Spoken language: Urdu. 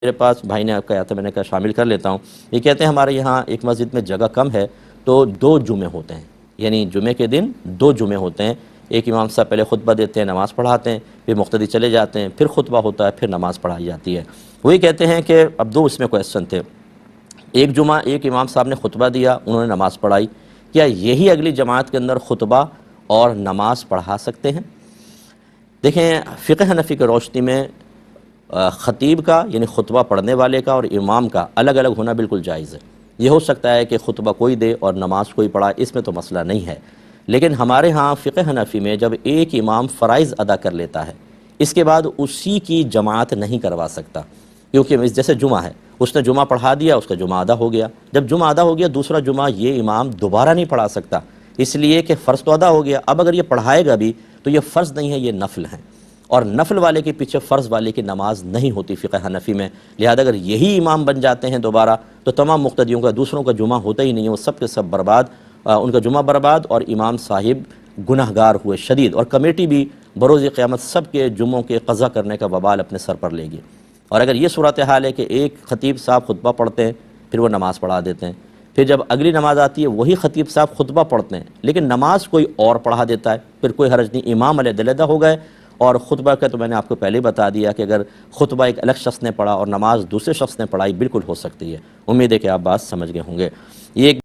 میرے پاس بھائی نے کہا تھا، میں نے کہا شامل کر لیتا ہوں۔ یہ کہتے ہیں ہمارے یہاں ایک مسجد میں جگہ کم ہے تو 2 جمعے ہوتے ہیں، یعنی جمعے کے دن 2 جمعے ہوتے ہیں۔ ایک امام صاحب پہلے خطبہ دیتے ہیں، نماز پڑھاتے ہیں، پھر مقتدی چلے جاتے ہیں، پھر خطبہ ہوتا ہے، پھر نماز پڑھائی جاتی ہے۔ وہی کہتے ہیں کہ اب 2 اس میں کویسچن تھے۔ ایک جمعہ ایک امام صاحب نے خطبہ دیا، انہوں نے نماز پڑھائی، کیا یہی اگلی جماعت کے اندر خطبہ اور نماز پڑھا سکتے ہیں؟ دیکھیں، فقہ حنفی کی روشنی میں خطیب کا یعنی خطبہ پڑھنے والے کا اور امام کا الگ الگ ہونا بالکل جائز ہے۔ یہ ہو سکتا ہے کہ خطبہ کوئی دے اور نماز کوئی پڑھا، اس میں تو مسئلہ نہیں ہے۔ لیکن ہمارے ہاں فقہ حنفی میں جب ایک امام فرائض ادا کر لیتا ہے، اس کے بعد اسی کی جماعت نہیں کروا سکتا، کیونکہ جیسے جمعہ ہے، اس نے جمعہ پڑھا دیا، اس کا جمعہ ادا ہو گیا۔ جب جمعہ ادا ہو گیا، دوسرا جمعہ یہ امام دوبارہ نہیں پڑھا سکتا، اس لیے کہ فرض تو ادا ہو گیا۔ اب اگر یہ پڑھائے گا بھی تو یہ فرض نہیں ہے، یہ نفل ہے، اور نفل والے کے پیچھے فرض والے کی نماز نہیں ہوتی فقہ حنفی میں۔ لہذا اگر یہی امام بن جاتے ہیں دوبارہ تو تمام مقتدیوں کا دوسروں کا جمعہ ہوتا ہی نہیں ہے، وہ سب کے سب برباد، ان کا جمعہ برباد، اور امام صاحب گنہگار ہوئے شدید، اور کمیٹی بھی بروز قیامت سب کے جمعوں کے قضا کرنے کا وبال اپنے سر پر لے گی۔ اور اگر یہ صورتحال ہے کہ ایک خطیب صاحب خطبہ پڑھتے ہیں، پھر وہ نماز پڑھا دیتے ہیں، پھر جب اگلی نماز آتی ہے وہی خطیب صاحب خطبہ پڑھتے ہیں لیکن نماز کوئی اور پڑھا دیتا ہے، پھر کوئی حرج نہیں، امام علیحدہ ہو گئے۔ اور خطبہ کا تو میں نے آپ کو پہلے ہی بتا دیا کہ اگر خطبہ ایک الگ شخص نے پڑھا اور نماز دوسرے شخص نے پڑھائی، بالکل ہو سکتی ہے۔ امید ہے کہ آپ بات سمجھ گئے ہوں گے۔ یہ ایک